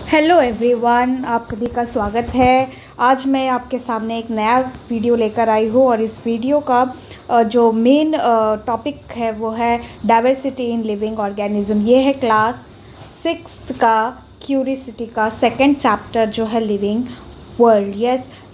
Hello everyone, आप सभी का स्वागत है। आज मैं आपके सामने एक नया वीडियो लेकर आई हूँ और इस वीडियो का जो मेन टॉपिक है वो है डाइवर्सिटी इन लिविंग ऑर्गेनिज्म। ये है क्लास 6 का क्यूरियोसिटी का सेकंड चैप्टर जो है लिविंग वर्ल्ड।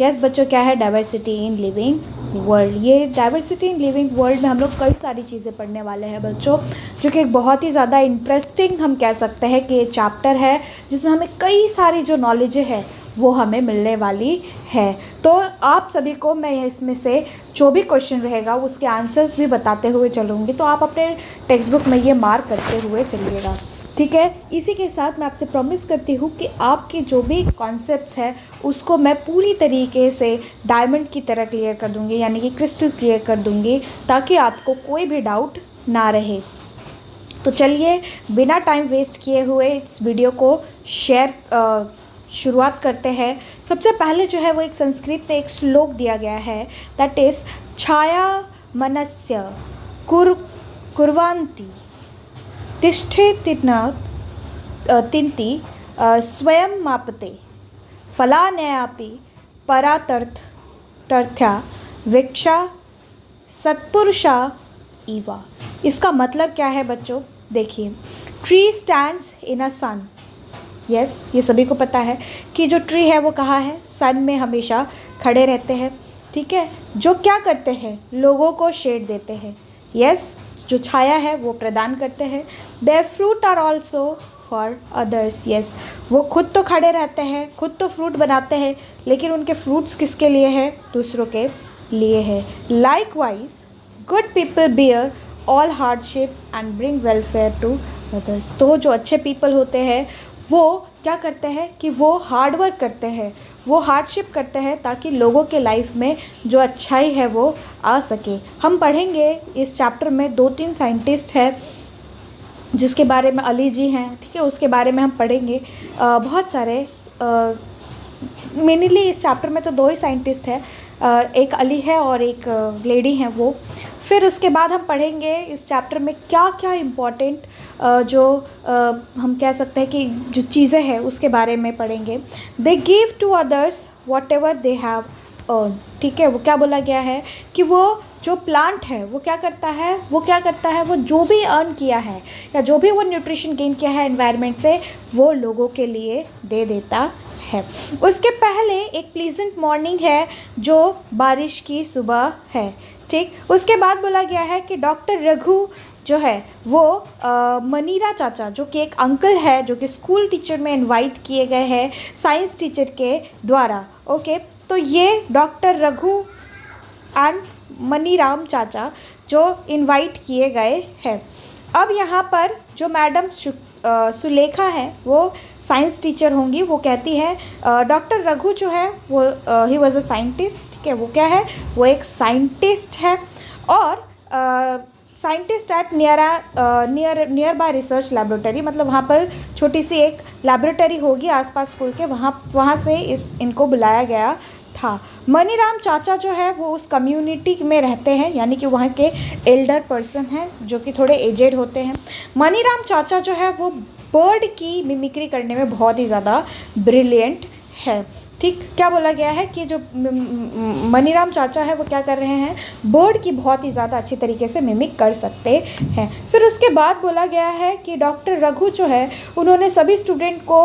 यस बच्चों, क्या है डाइवर्सिटी इन लिविंग वर्ल्ड। ये डाइवर्सिटी इन लिविंग वर्ल्ड में हम लोग कई सारी चीज़ें पढ़ने वाले हैं बच्चों, जो कि एक बहुत ही ज़्यादा इंटरेस्टिंग हम कह सकते हैं कि ये चैप्टर है जिसमें हमें कई सारी जो नॉलेज है वो हमें मिलने वाली है। तो आप सभी को मैं इसमें से जो भी क्वेश्चन रहेगा उसके आंसर्स भी बताते हुए चलूँगी, तो आप अपने टेक्स्ट बुक में ये मार्क करते हुए चलिएगा, ठीक है। इसी के साथ मैं आपसे प्रॉमिस करती हूँ कि आपके जो भी कॉन्सेप्ट्स हैं उसको मैं पूरी तरीके से डायमंड की तरह क्लियर कर दूँगी, यानी कि क्रिस्टल क्लियर कर दूँगी, ताकि आपको कोई भी डाउट ना रहे। तो चलिए बिना टाइम वेस्ट किए हुए इस वीडियो को शुरुआत करते हैं। सबसे पहले जो है वो एक संस्कृत में एक श्लोक दिया गया है, दैट इज़ छाया मनस्य कुर्वान्ति तिष्ठेतिन तिन्ति स्वयं मापते फलान्यापि परातर्थ्या वीक्षा सत्पुरुषा इवा। इसका मतलब क्या है बच्चों, देखिए, tree stands in a sun. Yes, ये सभी को पता है कि जो ट्री है वो कहाँ है, सन में हमेशा खड़े रहते हैं, ठीक है। जो क्या करते हैं, लोगों को शेड देते हैं। यस, जो छाया है वो प्रदान करते हैं। Their fruit are also for others. Yes, वो खुद तो खड़े रहते हैं, खुद तो फ्रूट बनाते हैं, लेकिन उनके फ्रूट्स किसके लिए है, दूसरों के लिए है। Likewise good people bear all hardship and bring welfare to others. तो जो अच्छे पीपल होते हैं वो क्या करते हैं कि वो हार्ड वर्क करते हैं, वो हार्डशिप करते हैं, ताकि लोगों के लाइफ में जो अच्छाई है वो आ सके। हम पढ़ेंगे इस चैप्टर में 2-3 साइंटिस्ट हैं जिसके बारे में अली जी हैं, ठीक है, उसके बारे में हम पढ़ेंगे। बहुत सारे मेनली इस चैप्टर में तो 2 ही साइंटिस्ट हैं, एक अली है और एक लेडी हैं वो। फिर उसके बाद हम पढ़ेंगे इस चैप्टर में क्या क्या इम्पोर्टेंट जो हम कह सकते हैं कि जो चीज़ें हैं उसके बारे में पढ़ेंगे। They give to others whatever they have earn, ठीक है। वो क्या बोला गया है कि वो जो प्लांट है वो क्या करता है, वो जो भी अर्न किया है या जो भी वो न्यूट्रिशन गेन किया है एनवायरनमेंट से, वो लोगों के लिए दे देता है। उसके पहले एक प्लीजेंट मॉर्निंग है जो बारिश की सुबह है, ठीक। उसके बाद बोला गया है कि डॉक्टर रघु जो है वो मनीरा चाचा, जो कि एक अंकल है, जो कि स्कूल टीचर में इनवाइट किए गए हैं साइंस टीचर के द्वारा। ओके, तो ये डॉक्टर रघु एंड मनीराम चाचा जो इनवाइट किए गए हैं। अब यहाँ पर जो मैडम सुलेखा है वो साइंस टीचर होंगी, वो कहती है डॉक्टर रघु जो है वो ही वॉज अ साइंटिस्ट, ठीक है। वो क्या है, वो एक साइंटिस्ट है और scientist at near by research laboratory, मतलब वहाँ पर छोटी सी एक लैबोरेटरी होगी आसपास स्कूल के, वहाँ से इनको बुलाया गया था। मनीराम चाचा जो है वो उस कम्युनिटी में रहते हैं, यानी कि वहाँ के एल्डर पर्सन हैं जो कि थोड़े एजेड होते हैं। मनीराम चाचा जो है वो बर्ड की मिमिक्री करने में बहुत ही ज़्यादा ब्रिलियंट है, ठीक। क्या बोला गया है कि जो मनीराम चाचा है वो क्या कर रहे हैं, बर्ड की बहुत ही ज़्यादा अच्छी तरीके से मिमिक कर सकते हैं। फिर उसके बाद बोला गया है कि डॉक्टर रघु जो है उन्होंने सभी स्टूडेंट को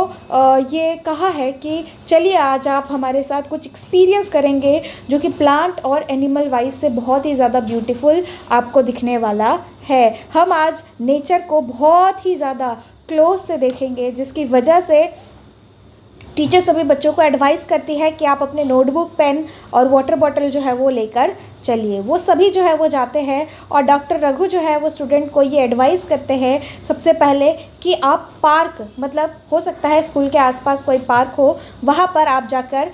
ये कहा है कि चलिए आज आप हमारे साथ कुछ एक्सपीरियंस करेंगे जो कि प्लांट और एनिमल वाइज से बहुत ही ज़्यादा ब्यूटीफुल आपको दिखने वाला है। हम आज नेचर को बहुत ही ज़्यादा क्लोज से देखेंगे, जिसकी वजह से टीचर सभी बच्चों को एडवाइस करती है कि आप अपने नोटबुक, पेन और वाटर बॉटल जो है वो लेकर चलिए। वो सभी जो है वो जाते हैं और डॉक्टर रघु जो है वो स्टूडेंट को ये एडवाइस करते हैं सबसे पहले कि आप पार्क, मतलब हो सकता है स्कूल के आसपास कोई पार्क हो, वहाँ पर आप जाकर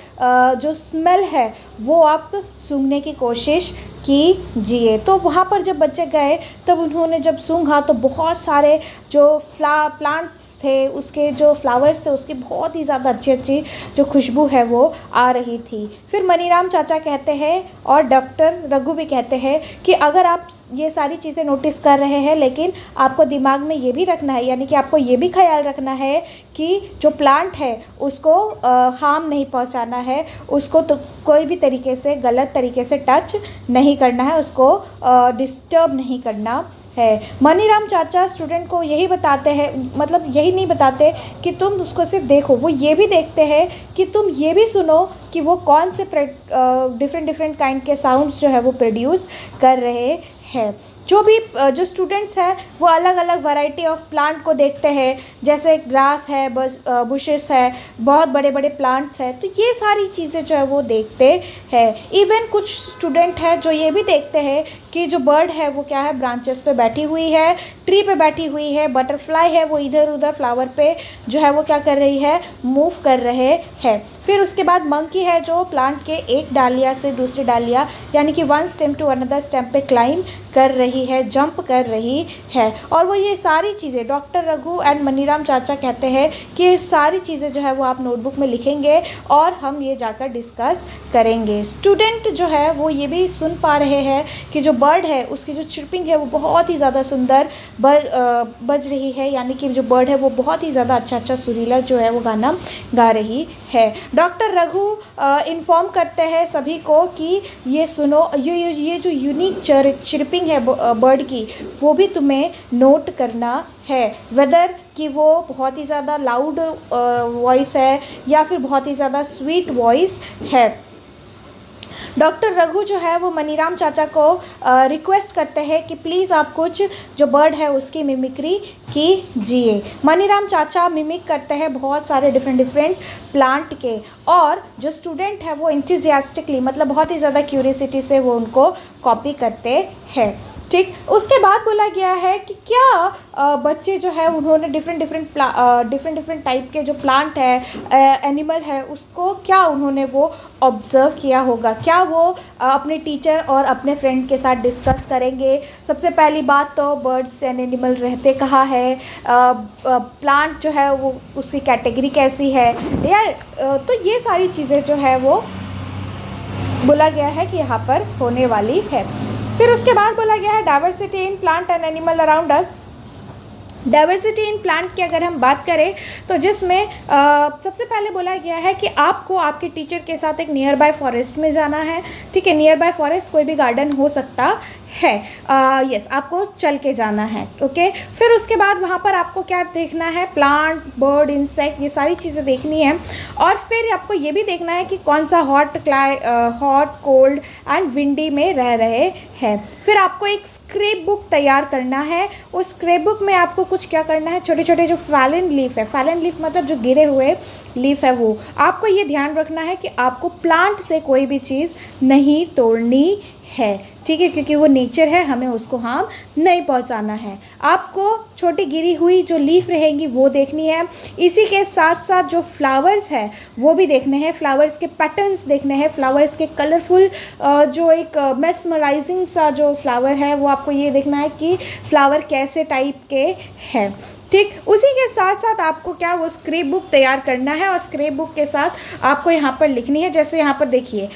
जो स्मेल है वो आप सूंघने की कोशिश कीजिए। तो वहाँ पर जब बच्चे गए तब उन्होंने जब सूंघा तो बहुत सारे जो प्लांट्स थे, उसके जो फ्लावर्स थे, उसकी बहुत ही ज़्यादा अच्छी जो खुशबू है वो आ रही थी। फिर मनीराम चाचा कहते हैं और डॉक्टर डॉक्टर रघु भी कहते हैं कि अगर आप ये सारी चीज़ें नोटिस कर रहे हैं, लेकिन आपको दिमाग में ये भी रखना है, यानी कि आपको ये भी ख्याल रखना है कि जो प्लांट है उसको हार्म नहीं पहुंचाना है, उसको तो कोई भी तरीके से गलत तरीके से टच नहीं करना है, उसको डिस्टर्ब नहीं करना है। मनीराम चाचा स्टूडेंट को यही बताते हैं, मतलब यही नहीं बताते कि तुम उसको सिर्फ देखो, वो ये भी देखते हैं कि तुम ये भी सुनो कि वो कौन से डिफरेंट काइंड के साउंड्स जो है वो प्रोड्यूस कर रहे हैं। जो स्टूडेंट्स हैं वो अलग अलग वैरायटी ऑफ प्लांट को देखते हैं, जैसे ग्रास है, बुशेस है, बहुत बड़े बड़े प्लांट्स हैं, तो ये सारी चीज़ें जो है वो देखते हैं। इवन कुछ स्टूडेंट हैं जो ये भी देखते हैं कि जो बर्ड है वो क्या है, ब्रांचेस पे बैठी हुई है, ट्री पे बैठी हुई है, बटरफ्लाई है वो इधर उधर फ्लावर पे जो है वो क्या कर रही है, मूव कर रहे हैं। फिर उसके बाद मंकी है जो प्लांट के एक डालिया से दूसरी डालिया, यानी कि one stem to another stem पे क्लाइंब कर रही है, जंप कर रही है। और वो ये सारी चीज़ें डॉक्टर रघु एंड मनीराम चाचा कहते हैं कि ये सारी चीज़ें जो है वो आप नोटबुक में लिखेंगे और हम ये जाकर डिस्कस करेंगे। स्टूडेंट जो है वो ये भी सुन पा रहे हैं कि जो बर्ड है उसकी जो चिर्पिंग है वो बहुत ही ज़्यादा सुंदर बज रही है, यानी कि जो बर्ड है वो बहुत ही ज़्यादा अच्छा सुरीला जो है वो गाना गा रही है। डॉक्टर रघु इन्फॉर्म करते हैं सभी को कि ये सुनो, ये जो यूनिक चिर्पिंग है बर्ड की, वो भी तुम्हें नोट करना है, वेदर कि वो बहुत ही ज़्यादा लाउड वॉइस है या फिर बहुत ही ज़्यादा स्वीट वॉइस है। डॉक्टर रघु जो है वो मनीराम चाचा को रिक्वेस्ट करते हैं कि प्लीज़ आप कुछ जो बर्ड है उसकी मिमिक्री कीजिए। मनीराम चाचा मिमिक करते हैं बहुत सारे डिफरेंट प्लांट के, और जो स्टूडेंट है वो इंथुजियास्टिकली, मतलब बहुत ही ज़्यादा क्यूरियसिटी से वो उनको कॉपी करते हैं। ठीक, उसके बाद बोला गया है कि क्या बच्चे जो है उन्होंने डिफरेंट टाइप के जो प्लांट है, एनिमल है, उसको क्या उन्होंने वो ऑब्ज़र्व किया होगा, क्या वो अपने टीचर और अपने फ्रेंड के साथ डिस्कस करेंगे। सबसे पहली बात तो बर्ड्स एंड एनिमल रहते कहाँ है, प्लांट जो है वो उसकी कैटेगरी कैसी है, या तो ये सारी चीज़ें जो है वो बोला गया है कि यहाँ पर होने वाली है। फिर उसके बाद बोला गया है diversity in plant and animal around us. Diversity in plant की अगर हम बात करें तो जिसमें सबसे पहले बोला गया है कि आपको आपके टीचर के साथ एक नियर बाय फॉरेस्ट में जाना है। ठीक है, नियर बाय फॉरेस्ट कोई भी गार्डन हो सकता है, यस, आपको चल के जाना है। ओके, फिर उसके बाद वहाँ पर आपको क्या देखना है, प्लांट, बर्ड, इंसेक्ट, ये सारी चीज़ें देखनी है। और फिर आपको ये भी देखना है कि कौन सा हॉट, कोल्ड एंड विंडी में रह रहे हैं। फिर आपको एक स्क्रैप बुक तैयार करना है। उस स्क्रैप बुक में आपको कुछ क्या करना है, छोटे छोटे जो फैलन लीफ है, फैलन लीफ मतलब जो गिरे हुए लीफ है, वो आपको ये ध्यान रखना है कि आपको प्लांट से कोई भी चीज़ नहीं तोड़नी है। ठीक है, क्योंकि वो नेचर है, हमें उसको हार्म नहीं पहुंचाना है। आपको छोटी गिरी हुई जो लीफ रहेंगी वो देखनी है। इसी के साथ साथ जो फ्लावर्स है वो भी देखने हैं, फ्लावर्स के पैटर्न्स देखने हैं, फ्लावर्स के कलरफुल जो एक मेस्मराइजिंग सा जो फ्लावर है वो आपको ये देखना है कि फ्लावर कैसे टाइप के हैं। ठीक, उसी के साथ साथ आपको क्या वो स्क्रैप बुक तैयार करना है, और स्क्रैप बुक के साथ आपको यहाँ पर लिखनी है, जैसे यहाँ पर देखिए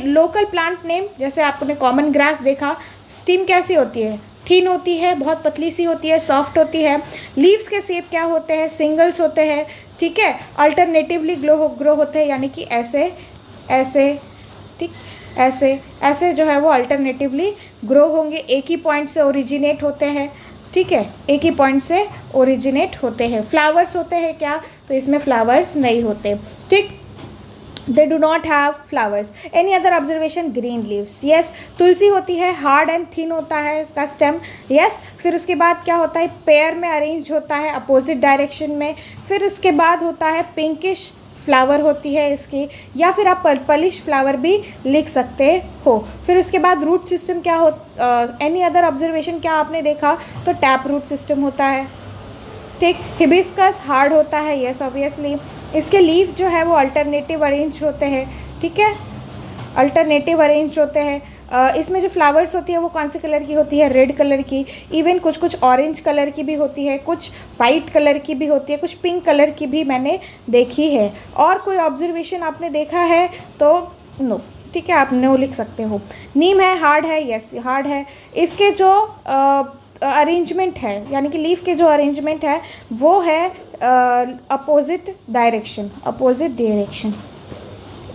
लोकल प्लांट नेम, जैसे आपने कॉमन ग्रास देखा, स्टीम कैसी होती है, थिन होती है, बहुत पतली सी होती है, सॉफ्ट होती है। लीव्स के शेप क्या होते हैं, सिंगल्स होते हैं। ठीक है, अल्टरनेटिवली ग्रो होते हैं, यानी कि ऐसे ऐसे, ठीक, ऐसे ऐसे जो है वो अल्टरनेटिवली ग्रो होंगे, एक ही पॉइंट से ओरिजिनेट होते हैं। ठीक है, एक ही पॉइंट से ओरिजिनेट होते हैं। फ्लावर्स होते हैं क्या, तो इसमें फ्लावर्स नहीं होते। ठीक, they do not have flowers. Any other observation, green leaves, yes. तुलसी होती है, हार्ड एंड थिन होता है इसका स्टेम, यस। फिर उसके बाद क्या होता है, पेयर में अरेंज होता है अपोजिट डायरेक्शन में। फिर उसके बाद होता है पिंकिश फ्लावर होती है इसकी, या फिर आप पर्पलिश फ्लावर भी लिख सकते हो। फिर उसके बाद रूट सिस्टम क्या हो, एनी अदर ऑब्जर्वेशन क्या आपने देखा, तो टैप रूट सिस्टम होता है। ठीक, हिबिस्कस हार्ड होता है, यस ऑब्वियसली। इसके लीफ जो है वो अल्टरनेटिव अरेंज होते हैं। ठीक है, अल्टरनेटिव अरेंज होते हैं। इसमें जो फ्लावर्स होती है वो कौन से कलर की होती है, रेड कलर की। इवन कुछ कुछ ऑरेंज कलर की भी होती है, कुछ वाइट कलर की भी होती है, कुछ पिंक कलर की भी मैंने देखी है। और कोई ऑब्जर्वेशन आपने देखा है तो नो। ठीक है, आप नो लिख सकते हो। नीम है, हार्ड है, यस हार्ड है। इसके जो अरेंजमेंट है यानी कि लीफ के जो अरेंजमेंट है वो है अपोजिट डायरेक्शन, अपोजिट डायरेक्शन।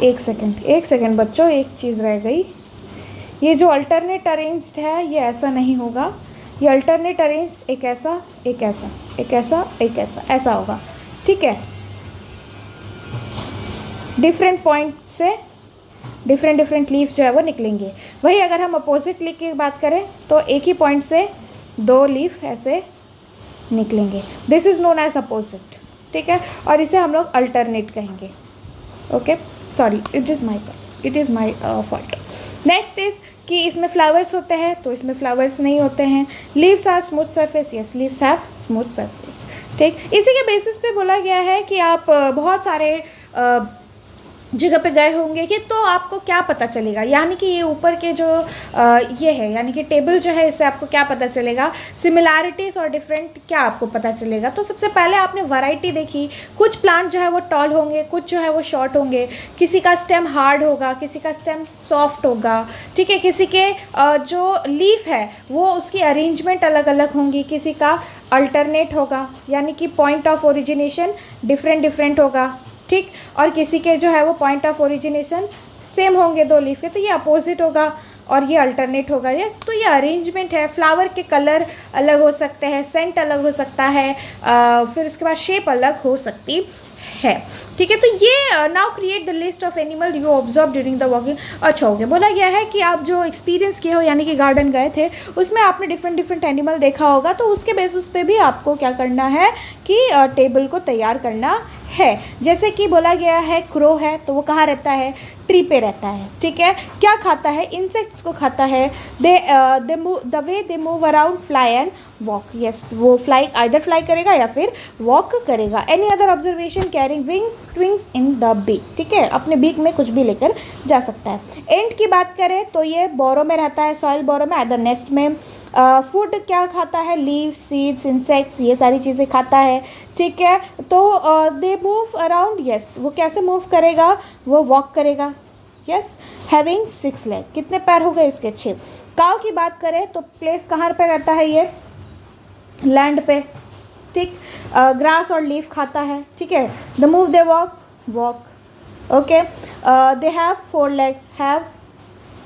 एक सेकेंड बच्चों, एक चीज़ रह गई। ये जो अल्टरनेट अरेंज्ड है ये ऐसा नहीं होगा, ये अल्टरनेट अरेंज्ड एक ऐसा, एक ऐसा, एक ऐसा, एक ऐसा, ऐसा होगा, ठीक है। डिफरेंट पॉइंट से डिफरेंट लीफ जो है वो निकलेंगे। वही अगर हम अपोजिट लीफ की बात करें तो एक ही पॉइंट से 2 लीफ ऐसे निकलेंगे। This is known as opposite, ठीक है, और इसे हम लोग अल्टरनेट कहेंगे। Okay, sorry, it is my fault. Next is कि इसमें फ्लावर्स होते हैं तो इसमें फ्लावर्स नहीं होते हैं। Leaves are smooth surface, yes leaves have smooth surface, ठीक। इसी के बेसिस पे बोला गया है कि आप बहुत सारे जगह पे गए होंगे कि तो आपको क्या पता चलेगा, यानी कि ये ऊपर के जो ये है यानी कि टेबल जो है इससे आपको क्या पता चलेगा, सिमिलैरिटीज़ और डिफरेंट क्या आपको पता चलेगा। तो सबसे पहले आपने वैरायटी देखी, कुछ प्लांट जो है वो टॉल होंगे, कुछ जो है वो शॉर्ट होंगे, किसी का स्टेम हार्ड होगा, किसी का स्टेम सॉफ्ट होगा, ठीक है, किसी के जो लीफ है वो उसकी अरेंजमेंट अलग अलग होंगी, किसी का अल्टरनेट होगा यानी कि पॉइंट ऑफ ओरिजिनेशन डिफरेंट होगा, ठीक, और किसी के जो है वो पॉइंट ऑफ ओरिजिनेशन सेम होंगे 2 लीफ के, तो ये अपोजिट होगा और ये अल्टरनेट होगा। यस, तो ये अरेंजमेंट है। फ्लावर के कलर अलग हो सकते हैं, सेंट अलग हो सकता है, फिर उसके बाद शेप अलग हो सकती है, ठीक है। तो ये now create the list of animal you observe during the walking. अच्छा हो गया, बोला गया है कि आप जो एक्सपीरियंस किए हो यानी कि गार्डन गए थे उसमें आपने डिफरेंट एनिमल देखा होगा, तो उसके बेसिस पे भी आपको क्या करना है कि टेबल को तैयार करना है। जैसे कि बोला गया है क्रो है तो वो कहाँ रहता है, ट्री पे रहता है, ठीक है। क्या खाता है, इंसेक्ट्स को खाता है। They move the way they move around fly and walk, yes वो फ्लाई आइदर फ्लाई करेगा या फिर वॉक करेगा। Any other observation carrying wings in the beak, ठीक है, अपने बीक में कुछ भी लेकर जा सकता है। एंड की बात करें तो ये बोरो में रहता है, सॉइल बोरो में, आइदर नेस्ट में। फूड क्या खाता है, लीव्स, सीड्स, इंसेक्ट्स, ये सारी चीज़ें खाता है, ठीक है। तो दे मूव अराउंड, यस वो कैसे मूव करेगा, वो वॉक करेगा, यस। हैविंग 6 लेग, कितने पैर हो गए इसके, 6। काव की बात करें तो प्लेस कहाँ पे रहता है, ये लैंड पे, ठीक। ग्रास और लीफ खाता है, ठीक है। The move they walk, okay. They have 4 legs, have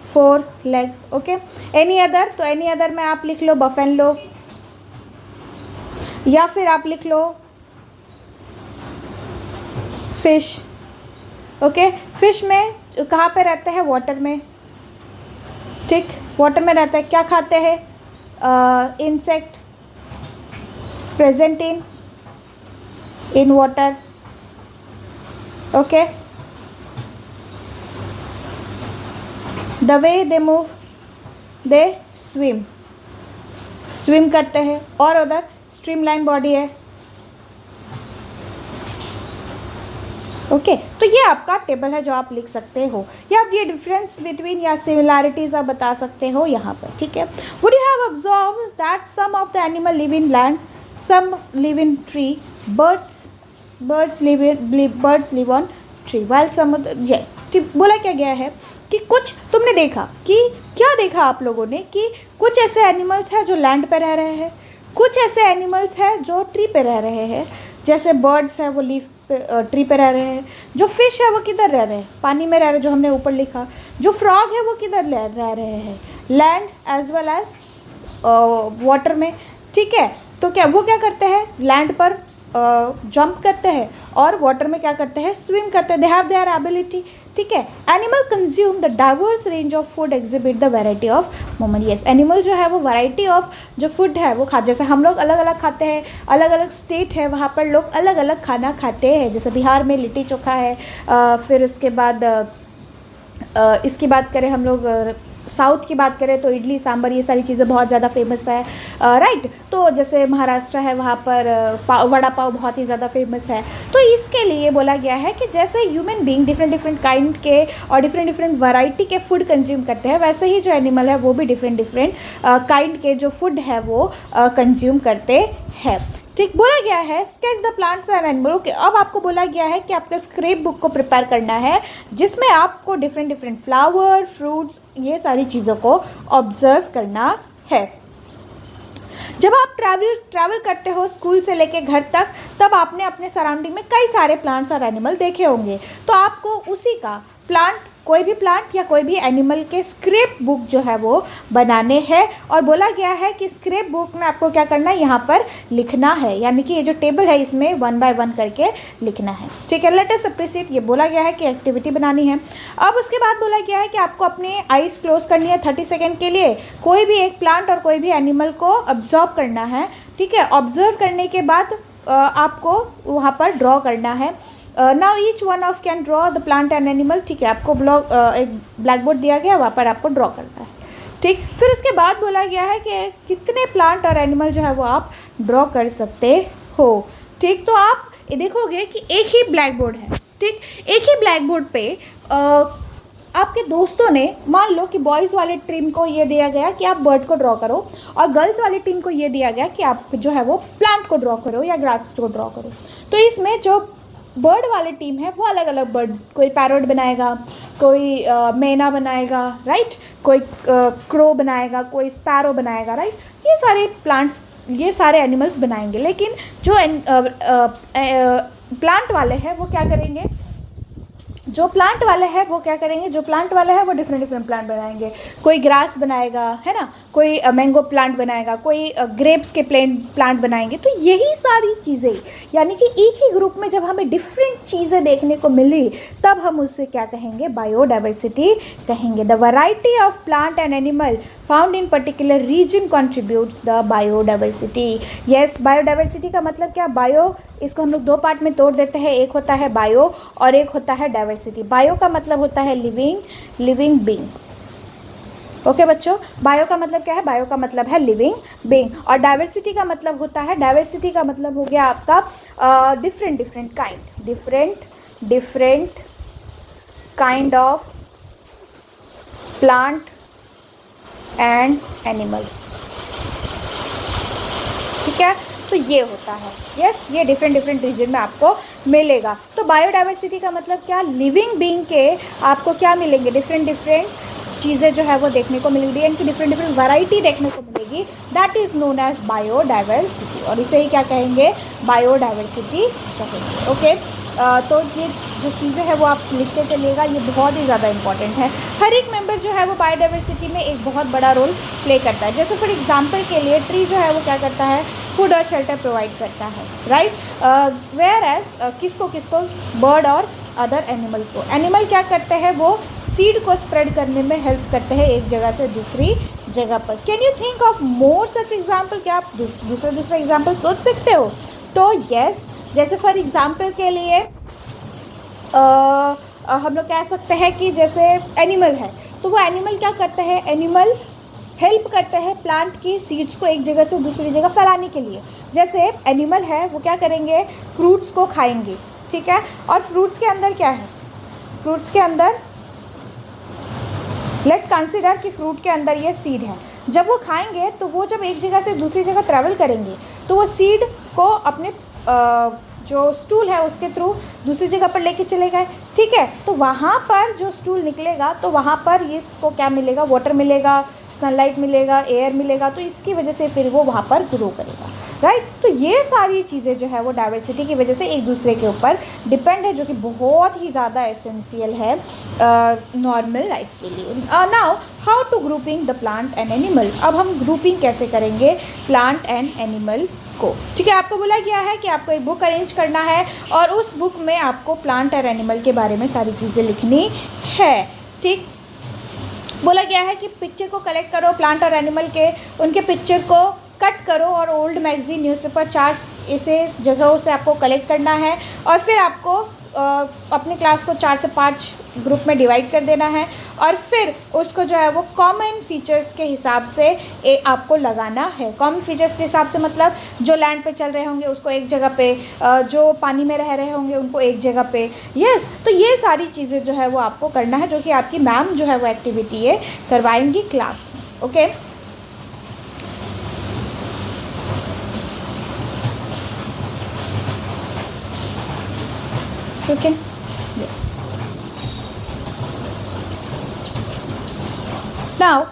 4 leg, okay. Any other, तो एनी अदर में आप लिख लो बफेलो या फिर आप लिख लो फिश, ओके। फिश में कहाँ पे रहते हैं, वाटर में, ठीक, वाटर में रहता है। क्या खाते हैं, insect present in water, okay. The way they move they swim करते हैं, और उधर स्ट्रीमलाइन बॉडी है, ओके। तो ये आपका टेबल है जो आप लिख सकते हो, या आप ये डिफरेंस बिटवीन या सिमिलैरिटीज आप बता सकते हो यहाँ पर, ठीक है। Would you have observe that some of the animal live in land, some live in tree, birds live on tree while some of the, बोला क्या गया है कि कुछ तुमने देखा कि क्या देखा आप लोगों ने कि कुछ ऐसे एनिमल्स हैं जो लैंड पे रह रहे हैं, कुछ ऐसे एनिमल्स हैं जो ट्री पे रह रहे हैं। जैसे बर्ड्स हैं वो लीफ पे ट्री पे रह रहे हैं, जो फिश है वो किधर रह रहे हैं, पानी में रह रहे हैं, जो हमने ऊपर लिखा। जो फ्रॉग है वो किधर रह रहे हैं, land as well as water में, ठीक है। तो वो क्या करते हैं, लैंड पर जंप करते हैं और वाटर में क्या करते हैं, स्विम करते हैं। दे हैव देयर एबिलिटी, ठीक है। Animal consume the diverse range of food, exhibit the variety of movement. Yes, animal जो है वो वैरायटी ऑफ जो फूड है वो जैसे हम लोग अलग अलग खाते हैं, अलग अलग स्टेट है वहाँ पर लोग अलग अलग खाना खाते हैं। जैसे बिहार में लिट्टी चोखा है, फिर उसके बाद इसकी बात करें हम लोग साउथ की बात करें तो इडली सांभर ये सारी चीज़ें बहुत ज़्यादा फेमस है, राइट। तो जैसे महाराष्ट्र है वहाँ पर वड़ा पाव बहुत ही ज़्यादा फेमस है। तो इसके लिए बोला गया है कि जैसे ह्यूमन बीइंग डिफरेंट काइंड के और डिफरेंट वैरायटी के फूड कंज्यूम करते हैं, वैसे ही जो एनिमल है वो भी डिफरेंट काइंड के जो फूड है वो कंज्यूम करते हैं। ठीक, बोला गया है sketch the plants and animal. Okay, अब आपको बोला गया है कि आपका स्क्रैप बुक को प्रिपेयर करना है जिसमें आपको डिफरेंट डिफरेंट फ्लावर, फ्रूट्स, ये सारी चीज़ों को ऑब्जर्व करना है। जब आप ट्रैवल करते हो स्कूल से लेके घर तक, तब आपने अपने सराउंडिंग में कई सारे प्लांट्स और एनिमल देखे होंगे, तो आपको उसी का प्लांट, कोई भी प्लांट या कोई भी एनिमल के स्क्रैप बुक जो है वो बनाने हैं। और बोला गया है कि स्क्रैप बुक में आपको क्या करना है, यहाँ पर लिखना है, यानी कि ये जो टेबल है इसमें 1 बाय 1 करके लिखना है। ठीक है, लेट अस अप्रिशिएट, ये बोला गया है कि एक्टिविटी बनानी है। अब उसके बाद बोला गया है कि आपको अपनी आइज़ क्लोज करनी है 30 सेकेंड के लिए, कोई भी एक प्लांट और कोई भी एनिमल को ऑब्जर्व करना है। ठीक है, ऑब्जर्व करने के बाद आपको वहाँ पर ड्रॉ करना है। Now each one of can draw the plant and animal. ठीक है, आपको एक ब्लैक बोर्ड दिया गया, वहाँ पर आपको ड्रॉ करना है। ठीक, फिर उसके बाद बोला गया है कि कितने प्लांट और एनिमल जो है वो आप ड्रॉ कर सकते हो। ठीक, तो आप देखोगे कि एक ही ब्लैक बोर्ड है। ठीक, एक ही ब्लैक बोर्ड पे आपके दोस्तों ने, मान लो कि बॉयज़ वाले टीम को ये दिया गया कि आप बर्ड को ड्रॉ करो, और गर्ल्स वाली टीम को ये दिया गया कि आप जो है वो प्लांट को ड्रॉ करो या ग्रास को ड्रॉ करो। तो इसमें जो बर्ड वाली टीम है वो अलग अलग बर्ड, कोई पैरोट बनाएगा, कोई मैना बनाएगा, राइट, कोई क्रो बनाएगा, कोई स्पैरो बनाएगा, राइट, ये सारे प्लांट्स, ये सारे एनिमल्स बनाएंगे। लेकिन जो प्लांट वाले हैं वो क्या करेंगे, जो प्लांट वाले हैं वो क्या करेंगे, जो प्लांट वाले हैं वो डिफरेंट डिफरेंट प्लांट बनाएंगे। कोई ग्रास बनाएगा, है ना, कोई मैंगो प्लांट बनाएगा, कोई ग्रेप्स के प्लांट बनाएंगे। तो यही सारी चीज़ें, यानी कि एक ही ग्रुप में जब हमें डिफरेंट चीज़ें देखने को मिली, तब हम उससे क्या कहेंगे, बायोडाइवर्सिटी कहेंगे। The variety of plant and animal found in particular region contributes the biodiversity. Yes, biodiversity का मतलब क्या, बायो, इसको हम लोग 2 पार्ट में तोड़ देते हैं, एक होता है बायो और एक होता है डाइवर्सिटी। बायो का मतलब होता है लिविंग बीइंग। ओके बच्चों, बायो का मतलब क्या है, बायो का मतलब है लिविंग बीइंग, और डाइवर्सिटी का मतलब होता है, डाइवर्सिटी का मतलब हो गया आपका different kind of plant and animal. ठीक है, तो ये होता है, यस, ये डिफरेंट रीजन में आपको मिलेगा। तो बायोडाइवर्सिटी का मतलब क्या, लिविंग बीइंग के आपको क्या मिलेंगे, डिफरेंट चीज़ें जो है वो देखने को मिलेंगी, यानी कि डिफरेंट वैरायटी देखने को मिलेगी। That is known as biodiversity, और इसे ही क्या कहेंगे, बायोडाइवर्सिटी कहेंगे। ओके, तो ये जो चीज़ें हैं वो आप लिखते चलिएगा, ये बहुत ही ज़्यादा इंपॉर्टेंट है। हर एक मेंबर जो है वो बायोडाइवर्सिटी में एक बहुत बड़ा रोल प्ले करता है। जैसे फॉर एग्जांपल के लिए ट्री जो है वो क्या करता है, फूड और शेल्टर प्रोवाइड करता है, राइट। वेयर एज किसको, बर्ड और अदर एनिमल को। एनिमल क्या करते हैं, वो सीड को स्प्रेड करने में हेल्प करते हैं एक जगह से दूसरी जगह पर। Can you think of more such example, क्या आप दूसरा एग्जाम्पल सोच सकते हो? तो यस, जैसे फॉर एग्जाम्पल के लिए हम लोग कह सकते हैं कि जैसे एनिमल है, तो वो एनिमल क्या करते हैं, एनिमल हेल्प करते हैं प्लांट की सीड्स को एक जगह से दूसरी जगह फैलाने के लिए। जैसे एनिमल है वो क्या करेंगे, फ्रूट्स को खाएंगे, ठीक है, और फ्रूट्स के अंदर क्या है, फ्रूट्स के अंदर लेट कंसिडर कि फ्रूट के अंदर ये सीड है। जब वो खाएंगे तो वो जब एक जगह से दूसरी जगह ट्रैवल करेंगे तो वो सीड को अपने जो स्टूल है उसके थ्रू दूसरी जगह पर लेके चले गए, ठीक है। तो वहाँ पर जो स्टूल निकलेगा तो वहाँ पर इसको क्या मिलेगा, वाटर मिलेगा, सनलाइट मिलेगा, एयर मिलेगा, तो इसकी वजह से फिर वो वहाँ पर ग्रो करेगा, राइट। तो ये सारी चीज़ें जो है वो डाइवर्सिटी की वजह से एक दूसरे के ऊपर डिपेंड है, जो कि बहुत ही ज़्यादा एसेंशियल है नॉर्मल लाइफ के लिए। Now how to grouping the plant and animal. अब हम ग्रुपिंग कैसे करेंगे प्लांट एंड एनिमल को, ठीक है। आपको बोला गया है कि आपको एक बुक अरेंज करना है और उस बुक में आपको प्लांट और एनिमल के बारे में सारी चीज़ें लिखनी है, ठीक। बोला गया है कि पिक्चर को कलेक्ट करो प्लांट और एनिमल के, उनके पिक्चर को कट करो और ओल्ड मैगजीन, न्यूज़पेपर, चार्ट्स, ऐसे जगहों से आपको कलेक्ट करना है और फिर आपको अपनी क्लास को 4 से 5 ग्रुप में डिवाइड कर देना है और फिर उसको जो है वो कॉमन फीचर्स के हिसाब से आपको लगाना है। कॉमन फीचर्स के हिसाब से मतलब जो लैंड पे चल रहे होंगे उसको एक जगह पे, जो पानी में रह रहे होंगे उनको एक जगह पे, यस। तो ये सारी चीज़ें जो है वो आपको करना है, जो कि आपकी मैम जो है वो एक्टिविटी ये करवाएंगी क्लास में, okay. Okay, yes. Now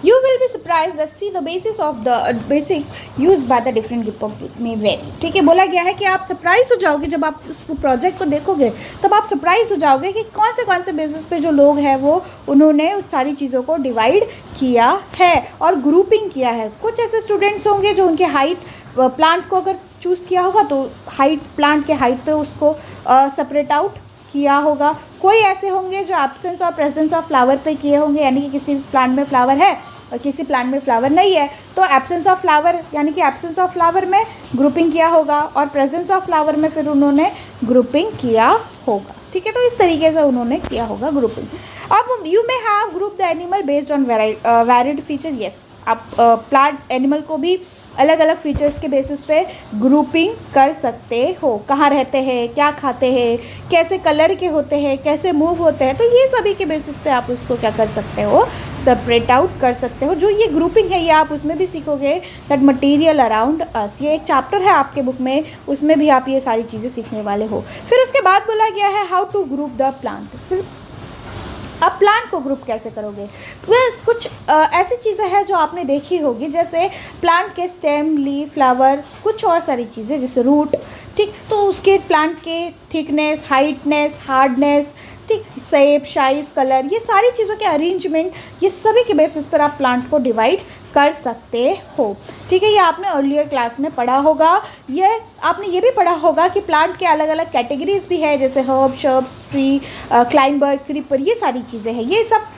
you will be surprised that see the basis of the basic used by the different group of may vary। ठीक है, बोला गया है कि आप सरप्राइज हो जाओगे जब आप उस प्रोजेक्ट को देखोगे, तब आप सरप्राइज हो जाओगे कि कौन से बेसिस पे जो लोग हैं वो उन्होंने उस सारी चीज़ों को डिवाइड किया है और ग्रुपिंग किया है। कुछ ऐसे स्टूडेंट्स होंगे जो उनके हाइट प्लांट को अगर चूज़ किया होगा तो हाइट प्लांट के हाइट पे उसको सेपरेट आउट किया होगा। कोई ऐसे होंगे जो एब्सेंस और प्रेजेंस ऑफ फ्लावर पे किए होंगे, यानी कि किसी प्लांट में फ्लावर है और किसी प्लांट में फ्लावर नहीं है, तो एब्सेंस ऑफ फ्लावर यानी कि एब्सेंस ऑफ फ्लावर में ग्रुपिंग किया होगा और प्रेजेंस ऑफ फ्लावर में फिर उन्होंने ग्रुपिंग किया होगा। ठीक है, तो इस तरीके से उन्होंने किया होगा ग्रुपिंग। अब you may have group the animal based on varied feature. Yes, आप प्लांट एनिमल को भी अलग अलग फीचर्स के बेसिस पे ग्रुपिंग कर सकते हो। कहाँ रहते हैं, क्या खाते हैं, कैसे कलर के होते हैं, कैसे मूव होते हैं, तो ये सभी के बेसिस पे आप उसको क्या कर सकते हो, सेपरेट आउट कर सकते हो। जो ये ग्रुपिंग है ये आप उसमें भी सीखोगे, दैट मटेरियल अराउंड अस, ये एक चैप्टर है आपके बुक में, उसमें भी आप ये सारी चीज़ें सीखने वाले हो। फिर उसके बाद बोला गया है how to group the plant. फिर अब प्लांट को ग्रुप कैसे करोगे? कुछ ऐसी चीज़ें हैं जो आपने देखी होगी, जैसे प्लांट के स्टेम, लीफ, फ्लावर, कुछ और सारी चीज़ें जैसे रूट। ठीक, तो उसके प्लांट के थिकनेस, हाइटनेस, हार्डनेस, ठीक, शेप, साइज, कलर, ये सारी चीज़ों के अरेंजमेंट, ये सभी के बेसिस पर आप प्लांट को डिवाइड कर सकते हो। ठीक है, ये आपने अर्लियर क्लास में पढ़ा होगा। ये आपने ये भी पढ़ा होगा कि प्लांट के अलग अलग कैटेगरीज भी है, जैसे herb, shrubs, tree, climber, creeper, ये सारी चीज़ें हैं।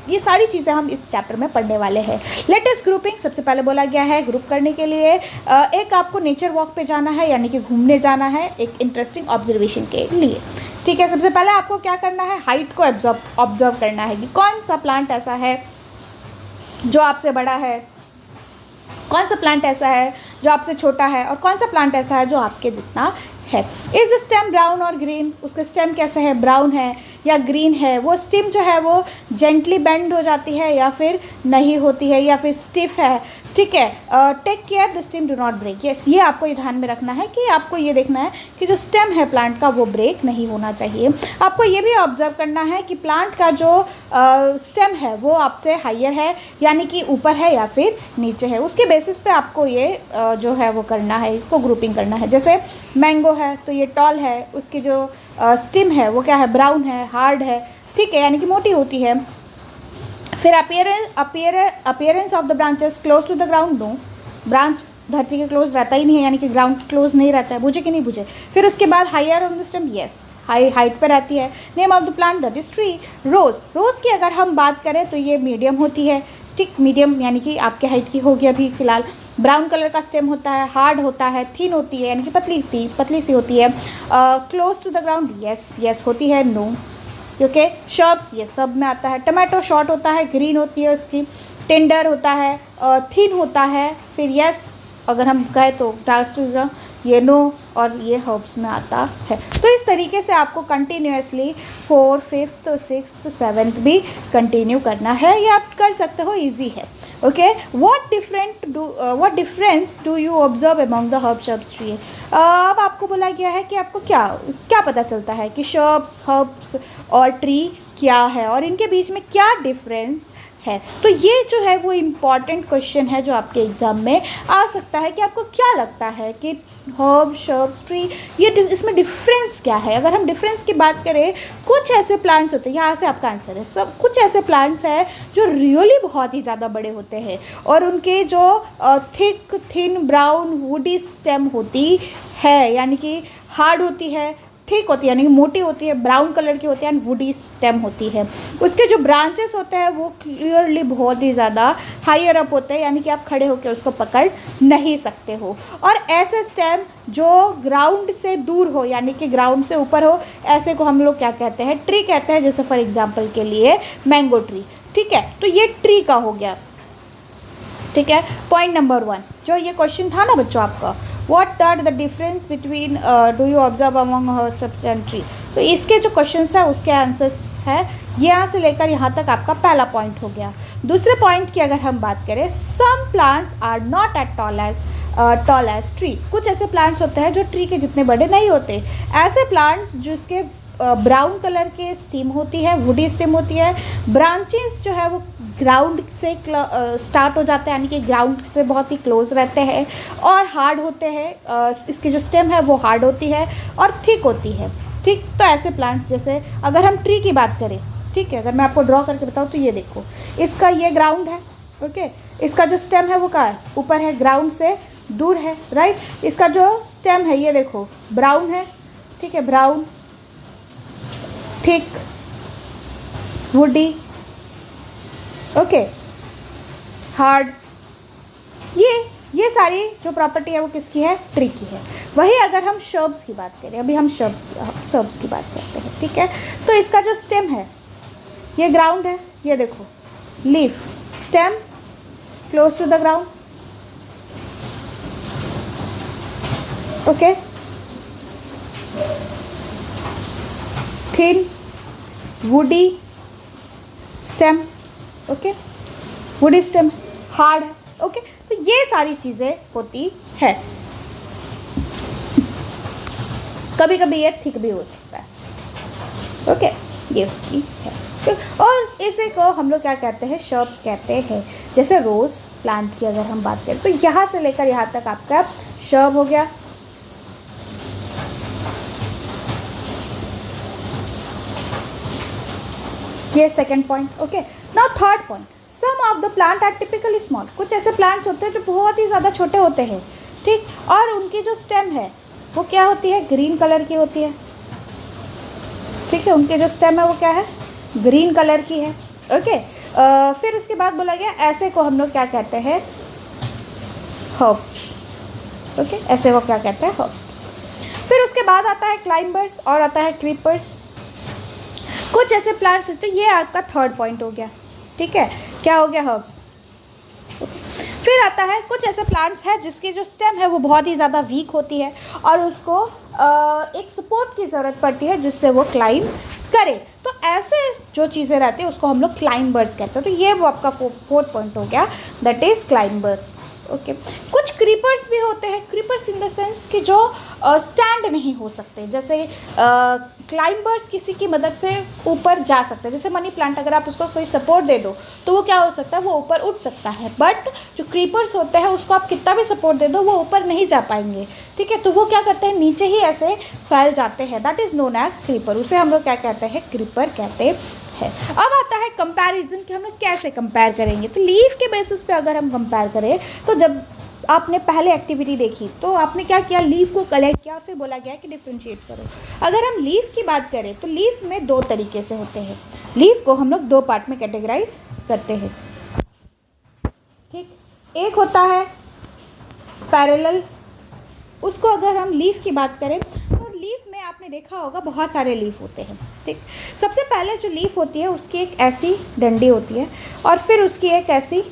ये सारी चीज़ें हम इस चैप्टर में पढ़ने वाले हैं। लेटेस्ट ग्रुपिंग, सबसे पहले बोला गया है ग्रुप करने के लिए एक आपको नेचर वॉक पे जाना है, यानी कि घूमने जाना है एक इंटरेस्टिंग ऑब्जर्वेशन के लिए। ठीक है, सबसे पहले आपको क्या करना है, हाइट को ऑब्जर्व करना है कि कौन सा प्लांट ऐसा है जो आपसे बड़ा है, कौन सा प्लांट ऐसा है जो आपसे छोटा है, और कौन सा प्लांट ऐसा है जो आपके जितना है। इज स्टेम ब्राउन और ग्रीन, उसका स्टेम कैसा है, ब्राउन है या ग्रीन है, वो स्टेम जो है वो जेंटली बेंड हो जाती है या फिर नहीं होती है, या फिर स्टिफ है। ठीक है, take care the stem do not break. Yes, ये आपको ये ध्यान में रखना है कि आपको ये देखना है कि जो स्टेम है प्लांट का वो ब्रेक नहीं होना चाहिए। आपको ये भी ऑब्जर्व करना है कि प्लांट का जो स्टेम है वो आपसे हायर है, यानी कि ऊपर है या फिर नीचे है। उसके बेसिस पे आपको ये जो है वो करना है, इसको ग्रुपिंग करना है। जैसे मैंगो है तो ये टॉल है, उसकी जो स्टेम है वो क्या है, ब्राउन है, हार्ड है, ठीक है, यानी कि मोटी होती है। फिर appearance of the branches close to the ground, no, branch धरती के क्लोज रहता ही नहीं है, यानी कि ग्राउंड के क्लोज नहीं रहता है, बुझे कि नहीं बुझे। फिर उसके बाद higher on the stem, yes, height पे रहती है। Name of the plant that is tree. Rose की अगर हम बात करें तो ये मीडियम होती है। ठीक, मीडियम यानी कि आपके हाइट की होगी अभी फ़िलहाल। ब्राउन कलर का स्टेम होता है, हार्ड होता है, थिन होती है, यानी कि पतली सी होती है। Close to the ground, yes होती है, नो। ओके, शर्ब्स, ये सब में आता है। टमाटो शॉर्ट होता है, ग्रीन होती है उसकी, टेंडर होता है, थिन होता है। फिर यस अगर हम कहें तो डार्क, ये नो, और ये हर्ब्स में आता है। तो इस तरीके से आपको continuously 4th, 5th, 6th, 7th भी कंटिन्यू करना है, ये आप कर सकते हो, इजी है। Okay, what difference do you observe among the herb shrubs tree. अब आपको बोला गया है कि आपको क्या पता चलता है कि शर्ब्स, हर्ब्स और ट्री क्या है और इनके बीच में क्या डिफरेंस है। तो ये जो है वो इम्पॉर्टेंट क्वेश्चन है जो आपके एग्ज़ाम में आ सकता है कि आपको क्या लगता है कि हर्ब, शर्ब्स, ट्री, ये इसमें डिफरेंस क्या है। अगर हम डिफरेंस की बात करें, कुछ ऐसे प्लांट्स होते हैं, यहाँ से आपका आंसर है, सब कुछ ऐसे प्लांट्स हैं जो रियली बहुत ही ज़्यादा बड़े होते हैं और उनके जो थिन ब्राउन वुडी स्टेम होती है, यानी कि हार्ड होती है, थिक होती है, यानी कि मोटी होती है, ब्राउन कलर की होती है एंड वुडी स्टेम होती है। उसके जो ब्रांचेस होते हैं वो क्लियरली बहुत ही ज़्यादा हायर अप होते हैं, यानी कि आप खड़े होकर उसको पकड़ नहीं सकते हो। और ऐसे स्टेम जो ग्राउंड से दूर हो, यानी कि ग्राउंड से ऊपर हो, ऐसे को हम लोग क्या कहते हैं, ट्री कहते हैं। जैसे फॉर एग्जाम्पल के लिए मैंगो ट्री। ठीक है, तो ये ट्री का हो गया। ठीक है, पॉइंट नंबर 1 जो ये क्वेश्चन था ना बच्चों आपका, what are the difference between do you observe among herbs and tree. तो इसके जो क्वेश्चंस है उसके आंसर्स है यहाँ से लेकर यहाँ तक आपका पहला पॉइंट हो गया। दूसरे पॉइंट की अगर हम बात करें, some plants are not at tall as tree. कुछ ऐसे प्लांट्स होते हैं जो ट्री के जितने बड़े नहीं होते। ऐसे प्लांट्स जिसके ब्राउन कलर के स्टेम होती है, वुडी स्टेम होती है, ब्रांचेस जो है वो ग्राउंड से स्टार्ट हो जाते हैं, यानी कि ग्राउंड से बहुत ही क्लोज रहते हैं और हार्ड होते हैं। इसकी जो स्टेम है वो हार्ड होती है और थिक होती है। ठीक, तो ऐसे प्लांट्स, जैसे अगर हम ट्री की बात करें, ठीक है, अगर मैं आपको ड्रॉ करके बताऊँ तो ये देखो, इसका ये ग्राउंड है, ओके, इसका जो स्टेम है वो कहाँ है, ऊपर है, ग्राउंड से दूर है, राइट। इसका जो स्टेम है ये देखो ब्राउन है, ठीक है, brown, thick, woody, okay, hard. ये सारी जो प्रॉपर्टी है वो किसकी है, ट्री की है। वही अगर हम शर्ब्स की बात करें, अभी हम शर्ब्स की बात करते हैं, ठीक है। तो इसका जो स्टेम है ये ग्राउंड है, ये देखो leaf, stem close to the ground, okay, thin, woody stem, okay, woody stem, hard है, ओके। तो ये सारी चीज़ें होती है। कभी कभी ये थिक भी हो सकता है, ओके, ये होती है। और इसे को हम लोग क्या कहते हैं, शर्ब्स कहते हैं। जैसे रोज़ प्लांट की अगर हम बात करें तो यहाँ से लेकर यहाँ तक आपका शर्ब हो गया। ये second point, okay. Now third point, some of the plant are typically small. कुछ ऐसे प्लांट्स होते हैं जो बहुत ही ज़्यादा छोटे होते हैं, ठीक, और उनकी जो स्टेम है वो क्या होती है, ग्रीन कलर की होती है, ठीक है, उनके जो स्टेम है वो क्या है, ग्रीन कलर की है, ओके। फिर उसके बाद बोला गया ऐसे को हम लोग क्या कहते हैं, हर्ब्स, ओके, ऐसे वो क्या कहते हैं, हर्ब्स। फिर उसके बाद आता है क्लाइंबर्स और आता है क्रीपर्स। कुछ ऐसे प्लांट्स होते हैं, ये आपका थर्ड पॉइंट हो गया, ठीक है, क्या हो गया, हर्ब्स। फिर आता है कुछ ऐसे प्लांट्स हैं जिसकी जो स्टेम है वो बहुत ही ज़्यादा वीक होती है और उसको एक सपोर्ट की ज़रूरत पड़ती है जिससे वो क्लाइंब करे। तो ऐसे जो चीज़ें रहती हैं उसको हम लोग क्लाइंबर्स कहते हैं। तो ये वो आपका फोर्थ पॉइंट हो गया, दैट इज़ क्लाइंबर, ओके। कुछ क्रीपर्स भी होते हैं, क्रीपर्स इन द सेंस कि जो स्टैंड नहीं हो सकते, जैसे क्लाइंबर्स किसी की मदद से ऊपर जा सकते हैं। जैसे मनी प्लांट, अगर आप उसको कोई सपोर्ट दे दो तो वो क्या हो सकता है, वो ऊपर उठ सकता है। बट जो क्रीपर्स होते हैं उसको आप कितना भी सपोर्ट दे दो वो ऊपर नहीं जा पाएंगे, ठीक है। तो वो क्या करते हैं, नीचे ही ऐसे फैल जाते हैं, that is known as creeper. उसे हम लोग क्या कहते हैं, क्रीपर कहते हैं। अब आता है कंपैरिजन कि हम लोग कैसे कंपेयर करेंगे। तो लीफ के बेसिस पे अगर हम कंपेयर करें तो जब आपने पहले एक्टिविटी देखी तो आपने क्या किया, लीफ को कलेक्ट किया, फिर बोला गया कि डिफ्रेंशिएट करो। अगर हम लीफ की बात करें तो लीफ में दो तरीके से होते हैं। लीफ को हम लोग दो पार्ट में कैटेगराइज करते हैं, ठीक। एक होता है पैरेलल, उसको अगर हम लीफ की बात करें तो लीफ में आपने देखा होगा बहुत सारे लीफ होते हैं, ठीक। सबसे पहले जो लीफ होती है उसकी एक ऐसी डंडी होती है और फिर उसकी एक ऐसी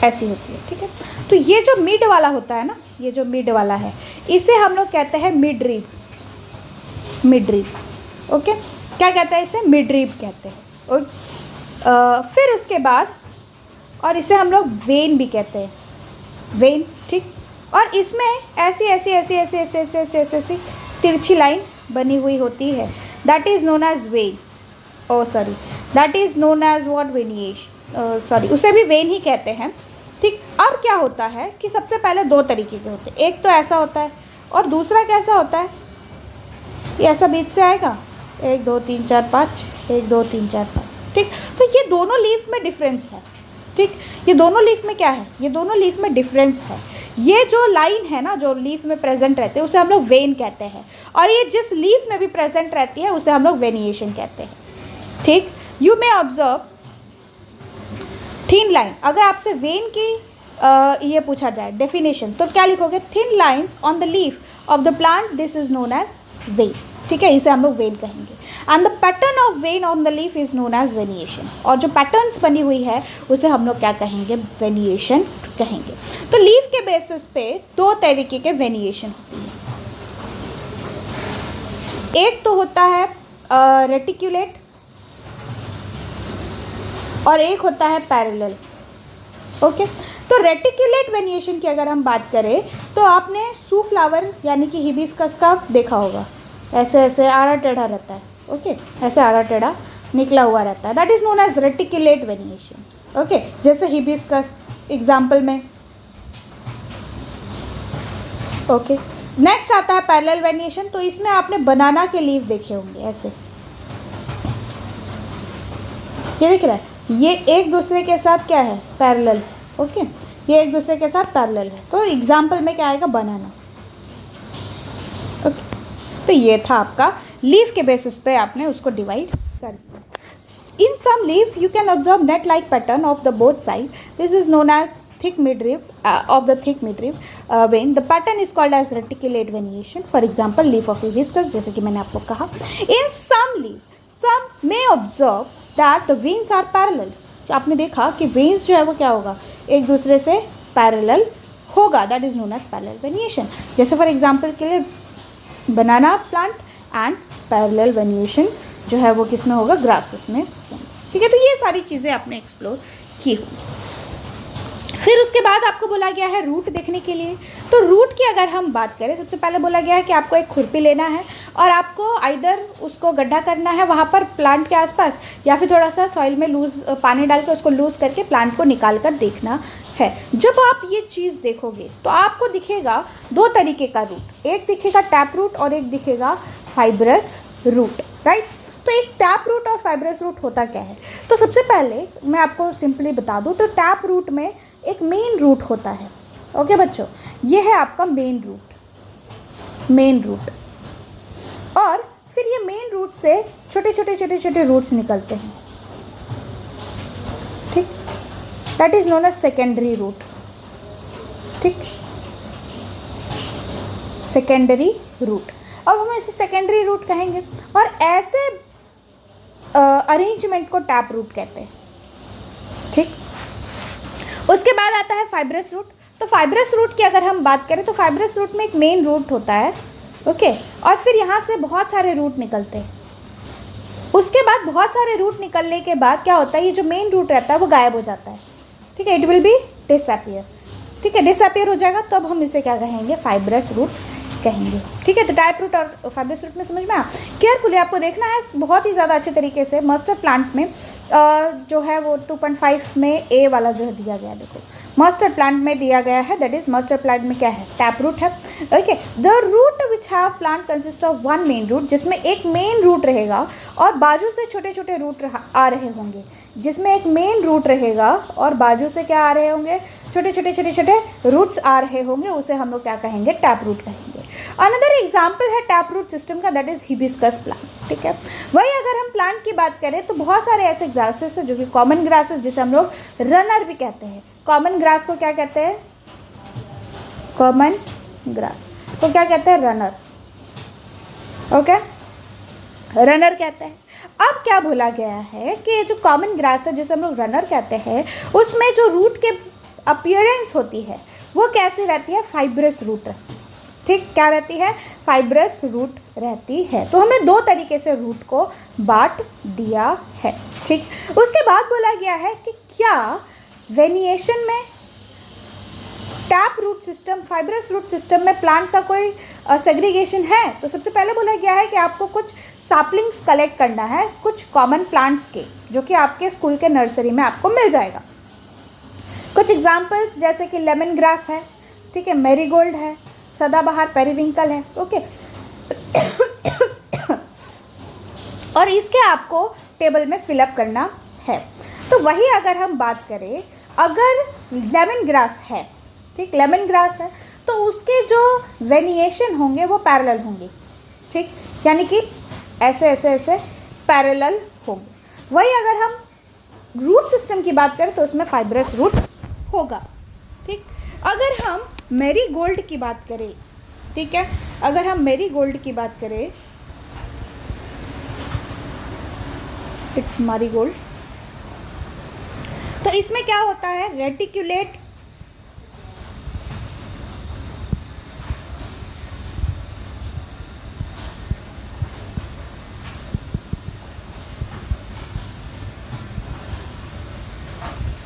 होती है, ठीक है। तो ये जो मिड वाला होता है ना, ये जो मिड वाला है इसे हम लोग कहते हैं मिड रीब, ओके। क्या कहते हैं इसे, मिड रीब कहते हैं। और फिर उसके बाद, और इसे हम लोग वेन भी कहते हैं, वेन, ठीक। और इसमें ऐसी तिरछी लाइन बनी हुई होती है, that is known as vein, that is known as what, venation, उसे भी वेन ही कहते हैं, ठीक। अब क्या होता है कि सबसे पहले दो तरीके के होते हैं, एक तो ऐसा होता है और दूसरा कैसा होता है, ये ऐसा बीच से आएगा, 1 2 3 4 5, 1 2 3 4 5, ठीक। तो ये दोनों लीफ में डिफरेंस है, ठीक। ये दोनों लीफ में क्या है, ये दोनों लीफ में डिफरेंस है। ये जो लाइन है ना जो लीफ में प्रेजेंट रहते हैं उसे हम लोग वेन कहते हैं, और ये जिस लीफ में भी प्रेजेंट रहती है उसे हम लोग वेनिएशन कहते हैं, ठीक। You may observe thin line. अगर आपसे वेन की ये पूछा जाए डेफिनेशन तो क्या लिखोगे, thin lines on the leaf of the plant, this is known as vein, ठीक है, इसे हम लोग वेन कहेंगे। And the pattern of vein on the leaf is known as venation, और जो पैटर्न्स बनी हुई है उसे हम लोग क्या कहेंगे, वेनिएशन कहेंगे। तो लीफ के बेसिस पे दो तरीके के वेनिएशन होते हैं, एक तो होता है रेटिकुलेट और एक होता है पैरेलल। ओके, तो रेटिकुलेट वेनिएशन की अगर हम बात करें तो आपने सूफ्लावर यानी कि हिबिस्कस का देखा होगा, ऐसे ऐसे आड़ा टेढ़ा रहता है। ओके, ऐसे आड़ा टेढ़ा निकला हुआ रहता है, that is known as reticulate venation. Okay, जैसे हिबिस्कस एग्जाम्पल में। ओके, नेक्स्ट आता है पैरेलल वेनिएशन। तो इसमें आपने बनाना के लीफ देखे होंगे, ऐसे ये दिख रहा है, ये एक दूसरे के साथ क्या है, पैरेलल। ओके, ये एक दूसरे के साथ पैरेलल है, तो एग्जाम्पल में क्या आएगा, बनाना। ओके, तो ये था आपका लीफ के बेसिस पे आपने उसको डिवाइड कर दिया। In some leaf you can observe net like pattern of the both side, this is known as thick midrib of the thick midrib vein. The pattern is called as reticulate veneation. For example, leaf of hibiscus, जैसे कि मैंने आपको कहा. In some leaf, some may observe that the veins are parallel. आपने देखा कि veins जो है वो क्या होगा, एक दूसरे से parallel होगा, that is known as parallel veneation. जैसे for example के लिए banana plant and parallel veneation जो है वो किस में होगा, grasses में. ठीक है, तो ये सारी चीज़ें आपने एक्सप्लोर की होंगी। फिर उसके बाद आपको बोला गया है रूट देखने के लिए। तो रूट की अगर हम बात करें, सबसे पहले बोला गया है कि आपको एक खुरपी लेना है और आपको आइदर उसको गड्ढा करना है वहाँ पर प्लांट के आसपास, या फिर थोड़ा सा सॉइल में लूज़ पानी डाल के उसको लूज़ करके प्लांट को निकाल कर देखना है। जब आप ये चीज़ देखोगे तो आपको दिखेगा दो तरीके का रूट, एक दिखेगा टैप रूट और एक दिखेगा फाइब्रस रूट, राइट। तो एक टैप रूट और फाइब्रस रूट होता क्या है, तो सबसे पहले मैं आपको सिंपली बता दूं, तो टैप रूट में एक मेन रूट होता है। ओके बच्चों, ये है आपका मेन रूट, और फिर ये मेन रूट से छोटे छोटे रूट्स निकलते हैं, ठीक, that is known as secondary root. ठीक, सेकेंडरी रूट, अब हम इसे सेकेंडरी रूट कहेंगे, और ऐसे अरेंजमेंट को टैप रूट कहते हैं। ठीक, उसके बाद आता है फाइब्रस रूट। तो फाइब्रस रूट की अगर हम बात करें तो फाइब्रस रूट में एक मेन रूट होता है, ओके, और फिर यहाँ से बहुत सारे रूट निकलते हैं। उसके बाद बहुत सारे रूट निकलने के बाद क्या होता है, ये जो मेन रूट रहता है वो गायब हो जाता है। ठीक है, इट विल बी डिसअपियर। ठीक है, डिसअपियर हो जाएगा, तो अब हम इसे क्या कहेंगे, फाइब्रस रूट कहेंगे। ठीक है, तो टाइप रूट और फाइब्रस रूट में समझ में आया। केयरफुली आपको देखना है बहुत ही ज़्यादा अच्छे तरीके से। मस्टर्ड प्लांट में जो है वो 2.5 में ए वाला जो है दिया गया, देखो मस्टर्ड प्लांट में दिया गया है, दैट इज मस्टर्ड प्लांट में क्या है, टैप रूट है। Okay, the root which have plant consist of one main root, जिसमें एक मेन रूट रहेगा और बाजू से छोटे छोटे रूट आ रहे होंगे, जिसमें एक मेन रूट रहेगा और बाजू से क्या आ रहे होंगे, छोटे छोटे रूट्स आ रहे होंगे, उसे हम लोग क्या कहेंगे, टैप रूट कहेंगे। अनदर एग्जाम्पल है टैप रूट सिस्टम का, दैट इज हिबिस्कस प्लांट। ठीक है, वही अगर हम प्लांट की बात करें तो बहुत सारे ऐसे ग्रासेस हैं जो कि कॉमन ग्रासेस, जिसे हम लोग रनर भी कहते हैं। कॉमन ग्रास को क्या कहते हैं, कॉमन ग्रास को क्या कहते हैं, रनर। ओके, रनर कहते हैं। अब क्या बोला गया है कि जो कॉमन ग्रास है जिसे हम लोग रनर कहते हैं, उसमें जो रूट के अपीयरेंस होती है वो कैसी रहती है, फाइब्रस रूट रहती है। ठीक, क्या रहती है, फाइब्रस रूट रहती है। तो हमने दो तरीके से रूट को बांट दिया है। ठीक, उसके बाद बोला गया है कि क्या वेनिएशन में tap root system, fibrous root system में प्लांट का कोई सेग्रीगेशन है। तो सबसे पहले बोला गया है कि आपको कुछ सैपलिंग्स कलेक्ट करना है, कुछ कॉमन प्लांट्स के, जो कि आपके स्कूल के नर्सरी में आपको मिल जाएगा। कुछ एग्जाम्पल्स जैसे कि लेमन ग्रास है, ठीक है, मैरीगोल्ड है, सदाबहार पेरिविंकल है। ओके, और इसके आपको टेबल में फिलअप करना है। तो वही अगर हम बात करें, अगर लेमन ग्रास है, ठीक, लेमन ग्रास है, तो उसके जो वेनिएशन होंगे वो पैरेलल होंगे। ठीक, यानी कि ऐसे ऐसे ऐसे पैरेलल होंगे। वही अगर हम रूट सिस्टम की बात करें तो उसमें फाइब्रस रूट होगा। ठीक, अगर हम मैरीगोल्ड की बात करें, ठीक है, अगर हम मैरीगोल्ड की बात करें इट्स मैरीगोल्ड। तो इसमें क्या होता है, रेटिकुलेट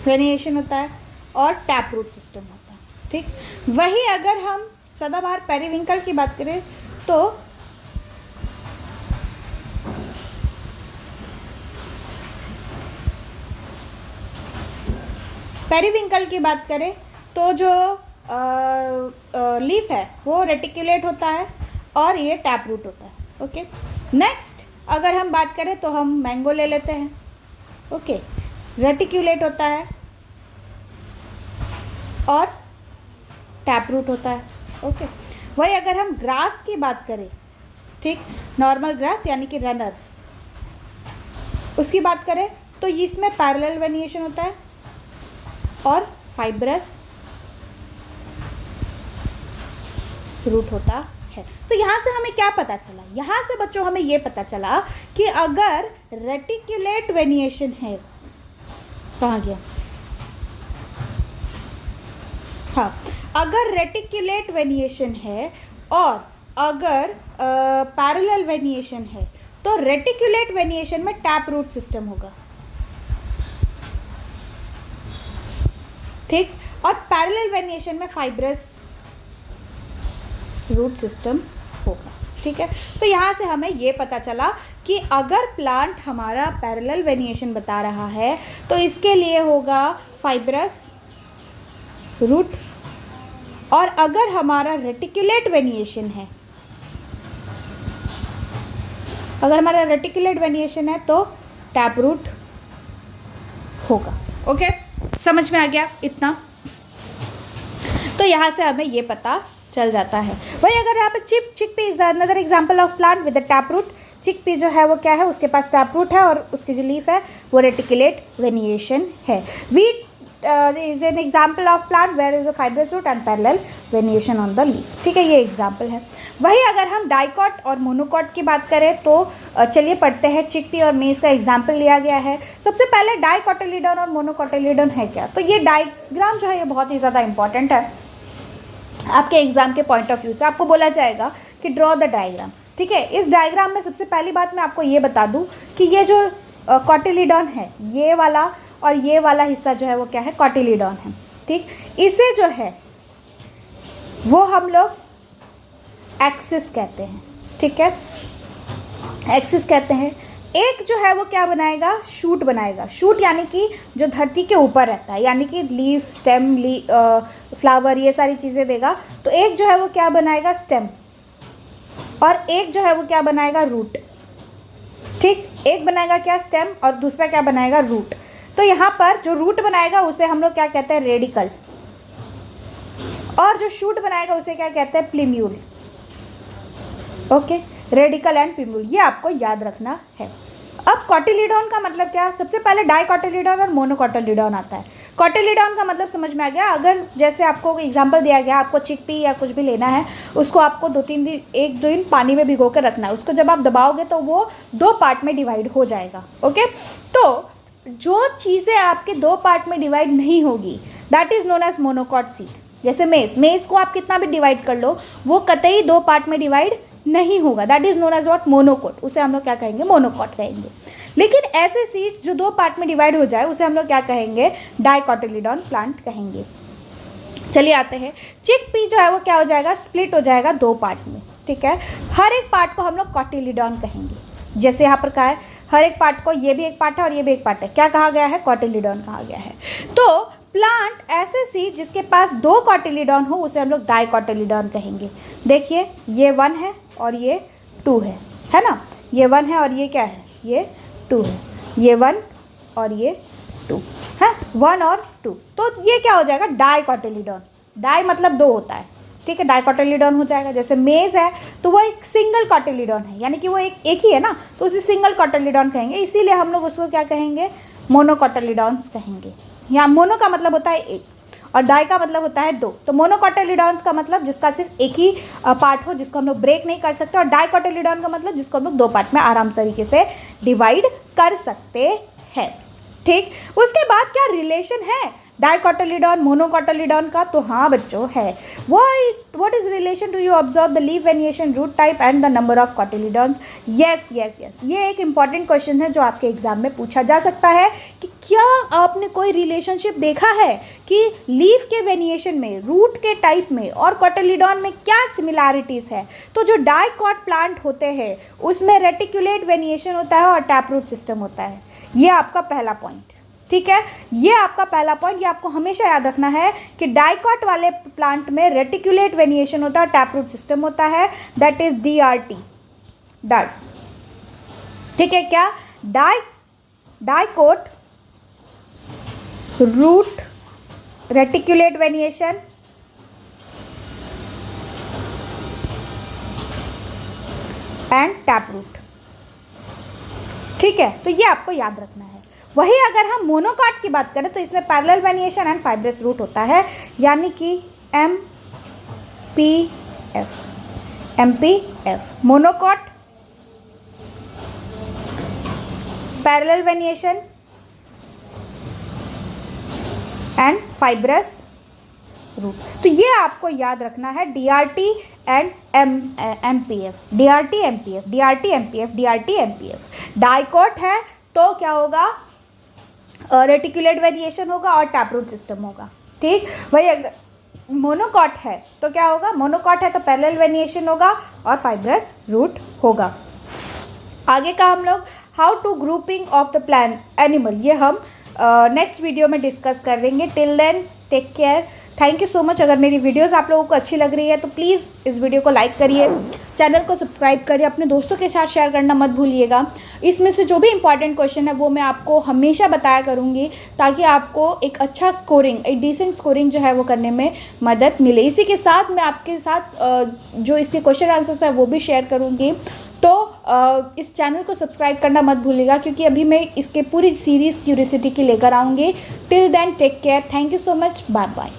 वेरिएशन होता है और टैप रूट सिस्टम होता है, ठीक। वही अगर हम सदाबहार पेरिविंकल की बात करें तो पेरिविंकल की बात करें तो जो लीफ है वो रेटिकुलेट होता है और ये टैप रूट होता है, ओके। नेक्स्ट अगर हम बात करें तो हम मैंगो ले लेते हैं, ओके। रेटिकुलेट होता है और टैप रूट होता है, ओके। वही अगर हम ग्रास की बात करें, ठीक, नॉर्मल ग्रास यानी कि रनर, उसकी बात करें तो इसमें पैरेलल वेनिएशन होता है और फाइब्रस रूट होता है। तो यहाँ से हमें क्या पता चला, यहाँ से बच्चों हमें ये पता चला कि अगर रेटिकुलेट वेनिएशन है, कहाँ गया, हाँ, अगर रेटिकुलेट वेनिएशन है और अगर पैरेलल वेनिएशन है तो रेटिकुलेट वेनिएशन में टैप रूट सिस्टम होगा, ठीक, और पैरेलल वेनिएशन में फाइब्रस रूट सिस्टम होगा, ठीक है। तो यहाँ से हमें ये पता चला कि अगर प्लांट हमारा पैरेलल वेनिएशन बता रहा है तो इसके लिए होगा फाइब्रस रूट, और अगर हमारा रेटिकुलेट वेनिएशन है, अगर हमारा रेटिकुलेट वेनिएशन है तो टैप रूट होगा, ओके। समझ में आ गया इतना? तो यहाँ से हमें ये पता चल जाता है। वही अगर यहाँ पे chickpea is another example of plant with the tap root. Chickpea जो है वो क्या है, उसके पास टैप रूट है और उसकी जो लीफ है वो रेटिकुलेट वेनिएशन है। Wheat is an example of plant where is a fibrous root and parallel venation on the leaf, ठीक है, ये एग्जाम्पल है। वही अगर हम डाइकॉट और मोनोकॉट की बात करें तो चलिए पढ़ते हैं। चिकपी और मेज का एग्जाम्पल लिया गया है। सबसे पहले डाइकोटिलीडोन और मोनोकोटिलीडोन है क्या, तो ये डायग्राम जो है ये बहुत ही ज़्यादा इंपॉर्टेंट है आपके एग्जाम के पॉइंट ऑफ व्यू से। आपको बोला जाएगा कि ड्रॉ द डायग्राम, ठीक है। इस डायग्राम में सबसे पहली बात मैं आपको ये बता दूं कि ये जो कोटिलीडोन है, ये वाला और ये वाला हिस्सा जो है वो क्या है, कोटिलीडोन है, ठीक। इसे जो है वो हम लोग एक्सिस कहते हैं, ठीक है, एक्सिस कहते हैं। एक जो है वो क्या बनाएगा, शूट बनाएगा। शूट यानी कि जो धरती के ऊपर रहता है, यानी कि लीफ, स्टेम, फ्लावर, ये सारी चीज़ें देगा। तो एक जो है वो क्या बनाएगा, स्टेम, और एक जो है वो क्या बनाएगा, रूट, ठीक। एक बनाएगा क्या, स्टेम, और दूसरा क्या बनाएगा, रूट। तो यहाँ पर जो रूट बनाएगा उसे हम लोग क्या कहते हैं, रेडिकल, और जो शूट बनाएगा उसे क्या कहते हैं, प्लीम्यूल, ओके। रेडिकल एंड प्लीम्यूल, ये आपको याद रखना है। अब कोटिलीडोन का मतलब क्या, सबसे पहले डाइकोटिलीडोन और मोनोकोटिलीडोन आता है। कोटिलीडोन का मतलब समझ में आ गया। अगर जैसे आपको एग्जांपल दिया गया, आपको चिकपी या कुछ भी लेना है, उसको आपको 2-3 दिन, 1-2 दिन पानी में भिगो कर रखना है। उसको जब आप दबाओगे तो वो 2 पार्ट में डिवाइड हो जाएगा, ओके। तो जो चीज़ें आपके 2 पार्ट में डिवाइड नहीं होगी that is known as monocot seed. जैसे मेज़ को आप कितना भी डिवाइड कर लो वो कतई 2 पार्ट में डिवाइड नहीं होगा, that is known as what, monocot. उसे हम लोग क्या कहेंगे, मोनोकॉट कहेंगे। लेकिन ऐसे सीड्स जो 2 पार्ट में डिवाइड हो जाए उसे हम लोग क्या कहेंगे, डाइकोटिलीडोन प्लांट कहेंगे। चलिए आते हैं, चिकपी जो है वो क्या हो जाएगा, स्प्लिट हो जाएगा 2 पार्ट में, ठीक है। हर एक पार्ट को हम लोग कोटिलीडोन कहेंगे। जैसे यहाँ पर कहा है, हर एक पार्ट को, ये भी एक पार्ट है और ये भी एक पार्ट है, क्या कहा गया है, कोटिलीडोन कहा गया है। तो प्लांट ऐसे सीड जिसके पास 2 कोटिलीडोन हो उसे हम लोग डाइकोटिलीडोन कहेंगे। देखिए ये 1 है और ये 2 है ना, ये 1 है और ये क्या है, ये 2 है, ये 1 और ये 2 है, 1 और 2। तो ये क्या हो जाएगा, डाइकोटिलीडोन। डाई मतलब 2 होता है, ठीक है, डाइकोटिलीडोन हो जाएगा। जैसे मेज है तो वो एक सिंगल कोटिलीडोन है, यानी कि वो एक ही है ना, तो उसे सिंगल कोटिलीडोन कहेंगे। इसीलिए हम लोग उसको क्या कहेंगे, मोनोकोटिलीडोन्स कहेंगे। यहाँ मोनो का मतलब होता है एक, और डाई का मतलब होता है दो। तो मोनोकोटिलिडॉन्स का मतलब जिसका सिर्फ एक ही पार्ट हो, जिसको हम लोग ब्रेक नहीं कर सकते, और डाइकोटिलिडॉन का मतलब जिसको हम लोग दो पार्ट में आराम तरीके से डिवाइड कर सकते हैं। ठीक, उसके बाद क्या रिलेशन है डाइकोटिलिडॉन मोनोकोटिलिडॉन का? तो हाँ बच्चों है। What is relation? Do you observe the leaf variation, root type and the number of cotyledons? Yes yes yes, ये एक इंपॉर्टेंट क्वेश्चन है जो आपके एग्जाम में पूछा जा सकता है कि क्या आपने कोई रिलेशनशिप देखा है कि लीफ के वेरिएशन में, रूट के टाइप में और कोटिलिडॉन में क्या सिमिलैरिटीज है? तो जो डाइकोट प्लांट होते हैं उसमें रेटिकुलेट वेरिएशन होता है और टैपरूट सिस्टम होता है। ये आपका पहला पॉइंट, ठीक है, ये आपका पहला पॉइंट। ये आपको हमेशा याद रखना है कि डाइकोट वाले प्लांट में रेटिकुलेट वेरिएशन होता है, टैपरूट सिस्टम होता है, दैट इज DRT, डार्ट। ठीक है, क्या? Dicot, root, reticulate variation and taproot. ठीक है, तो ये आपको याद रखना है। वही अगर हम मोनोकॉट की बात करें तो इसमें parallel variation and fibrous root होता है, यानी कि MPF। Monocot, parallel variation and fibrous root. तो ये आपको याद रखना है, DRT and MPF, DRT MPF, DRT MPF, DRT MPF। Dicot है तो क्या होगा? रेटिकुलेट वेरिएशन होगा और टैपरूट सिस्टम होगा। ठीक, वही अगर मोनोकॉट है तो क्या होगा? मोनोकॉट है तो पैरेलल वेरिएशन होगा और फाइब्रस रूट होगा। आगे का हम लोग how to grouping of the plant animal, ये हम नेक्स्ट वीडियो में डिस्कस करेंगे। Till then take care, thank you so much. अगर मेरी वीडियोस आप लोगों को अच्छी लग रही है तो प्लीज़ इस वीडियो को लाइक करिए, चैनल को सब्सक्राइब करिए, अपने दोस्तों के साथ शेयर करना मत भूलिएगा। इसमें से जो भी इंपॉर्टेंट क्वेश्चन है वो मैं आपको हमेशा बताया करूँगी ताकि आपको एक अच्छा स्कोरिंग, एक डिसेंट स्कोरिंग जो है वो करने में मदद मिले। इसी के साथ मैं आपके साथ जो इसके क्वेश्चन आंसर्स है वो भी शेयर करूँगी। तो इस चैनल को सब्सक्राइब करना मत भूलिएगा क्योंकि अभी मैं इसके पूरी सीरीज़ क्यूरियोसिटी की लेकर आऊँगी। Till then take care, thank you so much, bye bye.